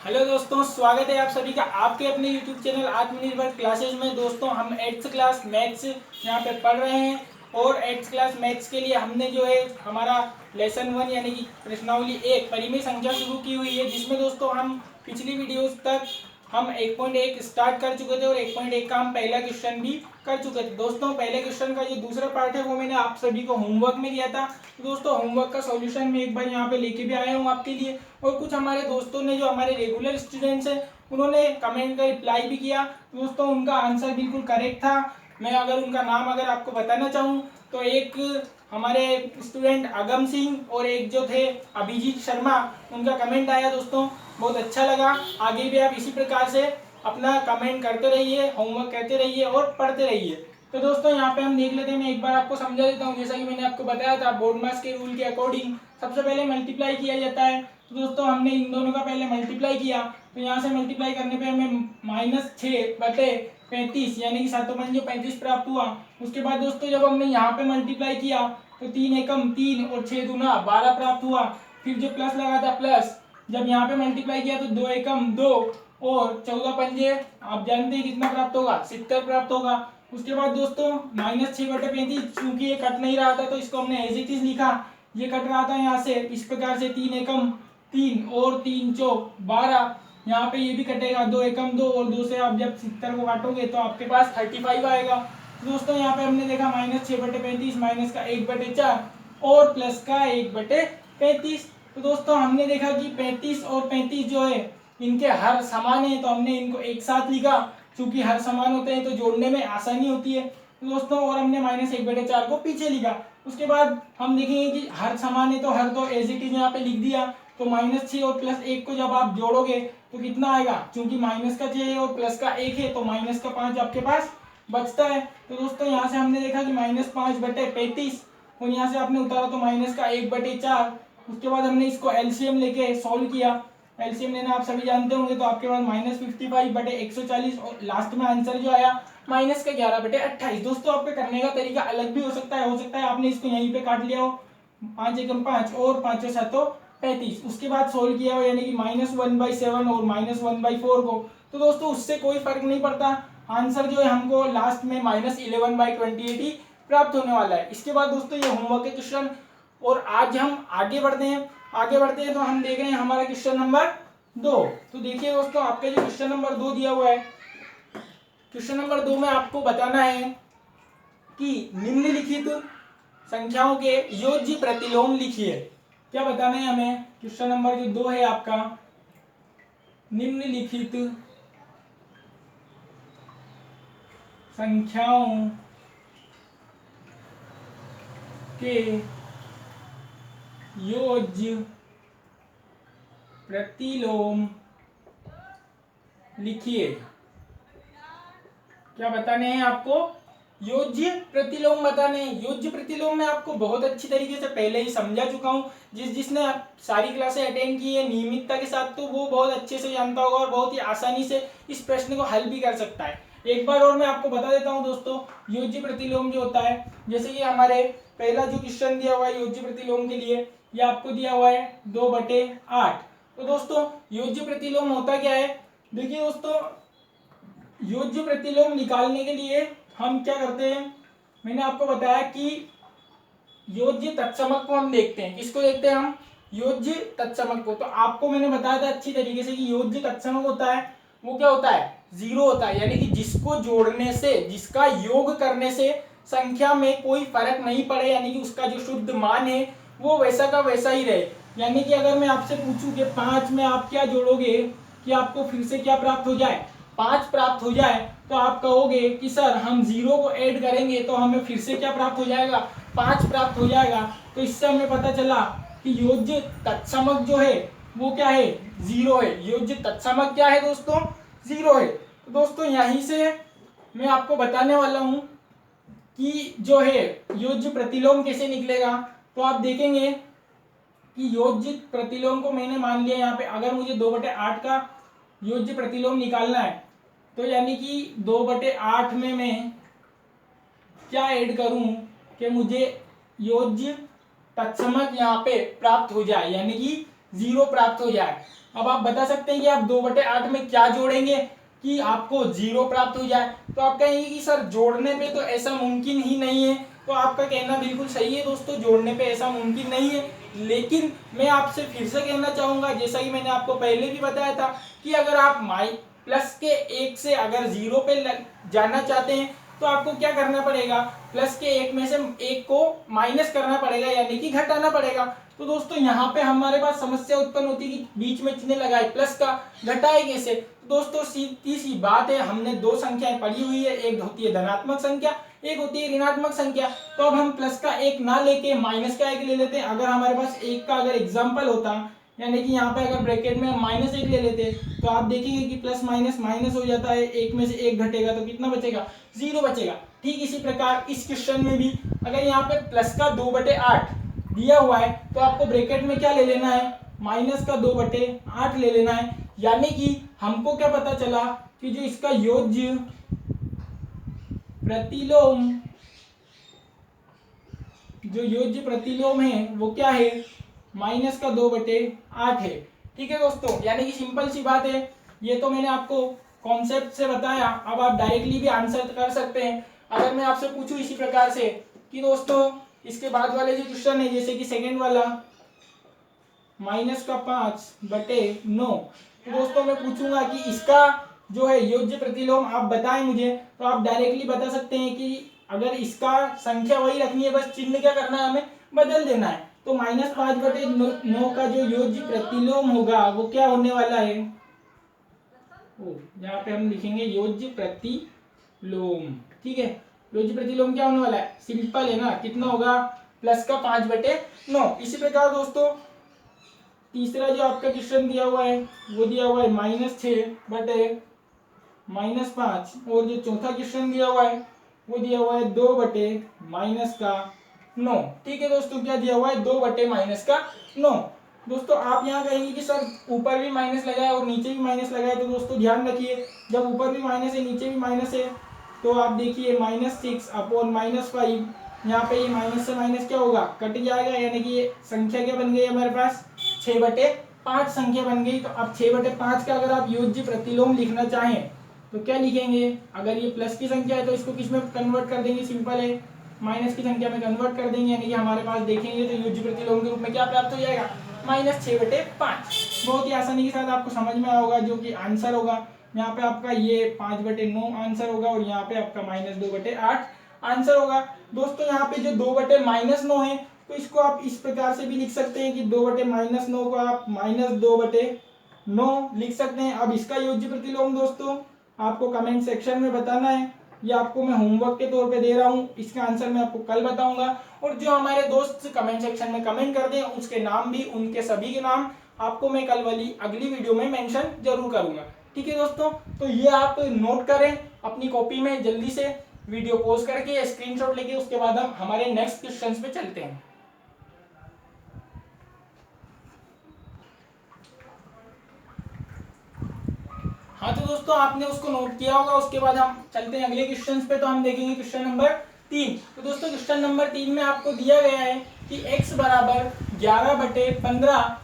Hello दोस्तों, स्वागत है आप सभी का आपके अपने यूट्यूब चैनल आत्मनिर्भर क्लासेज में। दोस्तों हम 8th क्लास मैथ्स यहाँ पे पढ़ रहे हैं और 8th क्लास मैथ्स के लिए हमने जो है हमारा लेसन 1 यानी कि प्रश्नावली 1 परिमेय संख्या शुरू की हुई है, जिसमें दोस्तों हम पिछली वीडियोस तक हम 1.1 स्टार्ट कर चुके थे और 1.1 का हम पहला क्वेश्चन भी कर चुके थे। दोस्तों पहले क्वेश्चन का जो दूसरा पार्ट है वो मैंने आप सभी को होमवर्क में दिया था। तो दोस्तों होमवर्क का सॉल्यूशन मैं एक बार यहाँ पे लेके भी आया हूँ आपके लिए, और कुछ हमारे दोस्तों ने जो हमारे रेगुलर स्टूडेंट्स हैं उन्होंने कमेंट का रिप्लाई भी किया। दोस्तों उनका आंसर बिल्कुल करेक्ट था। मैं अगर उनका नाम अगर आपको बताना चाहूँ तो एक हमारे स्टूडेंट अगम सिंह और एक जो थे अभिजीत शर्मा, उनका कमेंट आया दोस्तों, बहुत अच्छा लगा। आगे भी आप इसी प्रकार से अपना कमेंट करते रहिए, होमवर्क करते रहिए और पढ़ते रहिए। तो दोस्तों यहाँ पे हम देख लेते हैं, मैं एक बार आपको समझा देता हूँ। जैसा कि मैंने आपको बताया था बोर्ड मास के रूल के अकॉर्डिंग सबसे पहले मल्टीप्लाई किया जाता है। तो दोस्तों हमने इन दोनों का पहले मल्टीप्लाई किया, तो यहाँ से मल्टीप्लाई करने पे हमें -6/35 यानी कि 7×5 35 प्राप्त हुआ। उसके बाद दोस्तों जब हमने यहाँ पे मल्टीप्लाई किया तो 3 एकम 3 और 6 दूना 12 प्राप्त हुआ। फिर जो प्लस लगा था प्लस, जब यहाँ पे मल्टीप्लाई किया तो 2 एकम 2 और 14 पंजे आप जानते हैं कितना प्राप्त होगा, 70 प्राप्त होगा। उसके बाद दोस्तों -6/35, चूंकि ये कट नहीं रहा था तो इसको हमने एज इट इज लिखा। ये कट रहा था यहाँ से इस प्रकार से, 3 एकम 3 और 3 चौक 12, यहाँ पे ये भी कटेगा 2 एकम 2 और 2 से आप जब 70 को काटोगे तो आपके पास 35 आएगा। तो दोस्तों यहाँ पे हमने देखा -6/35 माइनस का 1/4 और प्लस का 1/35। तो दोस्तों हमने देखा कि 35 और 35 जो है इनके हर समान है, तो हमने इनको एक साथ लिखा। चूंकि हर समान होते हैं तो जोड़ने में आसानी होती है। तो दोस्तों और हमने -1/4 को पीछे लिखा। उसके बाद हम देखेंगे कि हर समान है तो हर तो एज इट इज यहाँ पे लिख दिया। तो -6 और +1 को जब आप जोड़ोगे तो कितना आएगा, क्योंकि माइनस का 6 है और प्लस का 1 है तो माइनस का 5 आपके पास बचता है। तो दोस्तों यहाँ से हमने देखा कि -5/35 और यहाँ से आपने उतारा तो माइनस का 1/4। उसके बाद हमने इसको एलसीएम लेके सॉल्व किया। एलसीएम लेना आप सभी जानते होंगे, तो आपके पास -55/140 और लास्ट में आंसर जो आया -11/28। दोस्तों आपके करने का तरीका अलग भी हो सकता है आपने इसको यहीं पे काट लिया हो, 5 एकम 5 और 5 7 35, उसके बाद सोल्व किया हो यानी कि -1/7 और -1/4 को। तो दोस्तों उससे कोई फर्क नहीं पड़ता, आंसर जो है हमको लास्ट में -11/28 ही प्राप्त होने वाला है। इसके बाद दोस्तों ये होमवर्क के क्वेश्चन, और आज हम आगे बढ़ते हैं तो हम देख रहे हैं हमारा क्वेश्चन नंबर 2। तो देखिए दोस्तों आपका जो क्वेश्चन नंबर 2 दिया हुआ है, क्वेश्चन नंबर 2 में आपको बताना है कि निम्नलिखित संख्याओं के योज्य प्रतिलोम लिखिए। क्या बताना है हमें, क्वेश्चन नंबर जो 2 है आपका, निम्नलिखित संख्याओं के योज्य प्रतिलोम लिखिए। क्या बताने हैं आपको, योज्य प्रतिलोम बताने हैं। योज्य प्रतिलोम मैं आपको बहुत अच्छी तरीके से पहले ही समझा चुका हूं। जिसने सारी क्लासें अटेंड की है नियमितता के साथ, तो वो बहुत अच्छे से जानता होगा और बहुत ही आसानी से इस प्रश्न को हल भी कर सकता है। एक बार और मैं आपको बता देता हूं दोस्तों, योज्य प्रतिलोम जो होता है, जैसे कि हमारे पहला जो क्वेश्चन दिया हुआ है योज्य प्रतिलोम के लिए, ये आपको दिया हुआ है 2/8। तो दोस्तों योज्य प्रतिलोम होता क्या है, देखिए दोस्तों योज्य प्रतिलोम निकालने के लिए हम क्या करते हैं, मैंने आपको बताया कि योज्य तत्समक को हम देखते हैं। किसको देखते हैं हम, योज्य तत्समक को। तो आपको मैंने बताया था अच्छी तरीके से कि योज्य तत्समक होता है वो क्या होता है, 0 होता है, यानी कि जिसको जोड़ने से, जिसका योग करने से संख्या में कोई फर्क नहीं पड़े, यानी कि उसका जो शुद्ध मान है वो वैसा का वैसा ही रहे। यानी कि अगर मैं आपसे पूछूं कि 5 में आप क्या जोड़ोगे कि आपको फिर से क्या प्राप्त हो जाए, 5 प्राप्त हो जाए, तो आप कहोगे कि सर हम 0 को ऐड करेंगे तो हमें फिर से क्या प्राप्त हो जाएगा, 5 प्राप्त हो जाएगा। तो इससे हमें पता चला कि योज्य तत्समक जो है वो क्या है, 0 है। योज्य तत्समक क्या है दोस्तों, 0 है। तो दोस्तों यहीं से मैं आपको बताने वाला हूं कि जो है योज्य प्रतिलोम कैसे निकलेगा। तो आप देखेंगे कि योज्य प्रतिलोम को मैंने मान लिया यहाँ पे, अगर मुझे 2/8 का योज्य प्रतिलोम निकालना है तो यानी कि 2/8 में मैं क्या ऐड करूं कि मुझे योज्य तत्समक यहाँ पे प्राप्त हो जाए, यानी कि 0 प्राप्त हो जाए। अब आप बता सकते हैं कि आप 2/8 में क्या जोड़ेंगे कि आपको 0 प्राप्त हो जाए। तो आप कहेंगे कि सर जोड़ने पे तो ऐसा मुमकिन ही नहीं है। तो आपका कहना बिल्कुल सही है दोस्तों, जोड़ने पे ऐसा मुमकिन नहीं है। लेकिन मैं आपसे फिर से कहना चाहूँगा, जैसा कि मैंने आपको पहले भी बताया था, कि अगर आप प्लस के 1 से अगर 0 पे जाना चाहते हैं तो आपको क्या करना पड़ेगा, प्लस के 1 में से 1 को माइनस करना पड़ेगा, यानी कि घटाना पड़ेगा। तो दोस्तों यहाँ पे हमारे पास समस्या उत्पन्न होती है कि बीच में चिन्ह लगाए प्लस का, घटाए कैसे। दोस्तों सीधी सी बात है, हमने दो संख्याएं पढ़ी हुई है, एक होती है धनात्मक संख्या, एक होती है ऋणात्मक संख्या। तो अब हम प्लस का 1 ना लेके माइनस का 1 ले लेते हैं। अगर हमारे पास 1 का अगर एग्जाम्पल होता, यानी कि यहाँ पे अगर ब्रैकेट में -1 ले लेते, तो आप देखेंगे कि प्लस माइनस माइनस हो जाता है, 1 में से 1 घटेगा तो कितना बचेगा, 0 बचेगा। ठीक इसी प्रकार इस क्वेश्चन में भी अगर यहाँ पे प्लस का 2/8 दिया हुआ है तो आपको ब्रैकेट में क्या ले लेना है, माइनस का 2/8 ले लेना है। यानी कि हमको क्या पता चला कि जो इसका योज्य प्रतिलोम, जो योज्य प्रतिलोम है वो क्या है, माइनस का 2/8 है। ठीक है दोस्तों, यानी कि सिंपल सी बात है, ये तो मैंने आपको कॉन्सेप्ट से बताया। अब आप डायरेक्टली भी आंसर कर सकते हैं। अगर मैं आपसे पूछूं इसी प्रकार से कि दोस्तों इसके बाद वाले जो क्वेश्चन है, जैसे कि सेकेंड वाला -5/9, तो दोस्तों मैं पूछूंगा कि इसका जो है योज्य प्रतिलोम आप बताएं मुझे, तो आप डायरेक्टली बता सकते हैं कि अगर इसका संख्या वही रखनी है, बस चिन्ह क्या करना है, हमें बदल देना है। तो -5/9 का जो योज्य प्रतिलोम होगा वो क्या होने वाला है, यहाँ पे हम लिखेंगे योज्य प्रतिलोम। ठीक है, योज्य प्रतिलोम क्या होने वाला है, सिंपल है ना, कितना होगा, प्लस का 5/9। इसी प्रकार दोस्तों तीसरा जो आपका क्वेश्चन दिया हुआ है वो दिया हुआ है -6/-5, और जो चौथा क्वेश्चन दिया हुआ है वो दिया हुआ है 2/-9। ठीक है दोस्तों, क्या दिया हुआ है, 2/-9। दोस्तों आप यहाँ कहेंगे कि सर ऊपर भी माइनस लगाए और नीचे भी माइनस लगाए, तो दोस्तों ध्यान रखिए, जब ऊपर भी माइनस है नीचे भी माइनस है, तो आप देखिए -6/-5, यहाँ पे ये माइनस से माइनस क्या होगा, कट जाएगा, यानी कि ये संख्या क्या बन गई हमारे पास, 6/5 संख्या बन गई। तो अब 6/5 का अगर आप योज्य प्रतिलोम लिखना चाहें तो क्या लिखेंगे, अगर ये प्लस की संख्या है तो इसको किस में कन्वर्ट कर देंगे, सिंपल है, माइनस की संख्या में कन्वर्ट कर देंगे, यानी कि हमारे पास देखेंगे तो योज्य प्रतिलोम के रूप में क्या प्राप्त हो जाएगा, -6/5। बहुत ही आसानी के साथ आपको समझ में आया होगा, जो कि आंसर होगा यहाँ पे आपका ये 5/9 आंसर होगा, और यहाँ पे आपका -2/8 आंसर होगा। दोस्तों यहाँ पे जो 2/-9 है, तो इसको आप इस प्रकार से भी लिख सकते हैं कि 2/-9 को आप -2/9 लिख सकते हैं। अब इसका योज्य प्रतिलोम दोस्तों आपको कमेंट सेक्शन में बताना है, ये आपको मैं होमवर्क के तौर पे दे रहा हूँ, इसका आंसर मैं आपको कल बताऊंगा। और जो हमारे दोस्त कमेंट सेक्शन में कमेंट कर दें उसके नाम भी, उनके सभी के नाम आपको मैं कल वाली अगली वीडियो में मेंशन जरूर करूंगा। ठीक है दोस्तों, तो ये आप नोट करें अपनी कॉपी में, जल्दी से वीडियो पॉज करके स्क्रीनशॉट लेके, उसके बाद हम हमारे नेक्स्ट क्वेश्चन पे चलते हैं। हाँ तो दोस्तों आपने उसको नोट किया होगा, उसके बाद हम चलते हैं अगले क्वेश्चन पे। तो हम देखेंगे क्वेश्चन नंबर 3। तो दोस्तों क्वेश्चन नंबर 3 में आपको दिया गया है कि x बराबर 11/15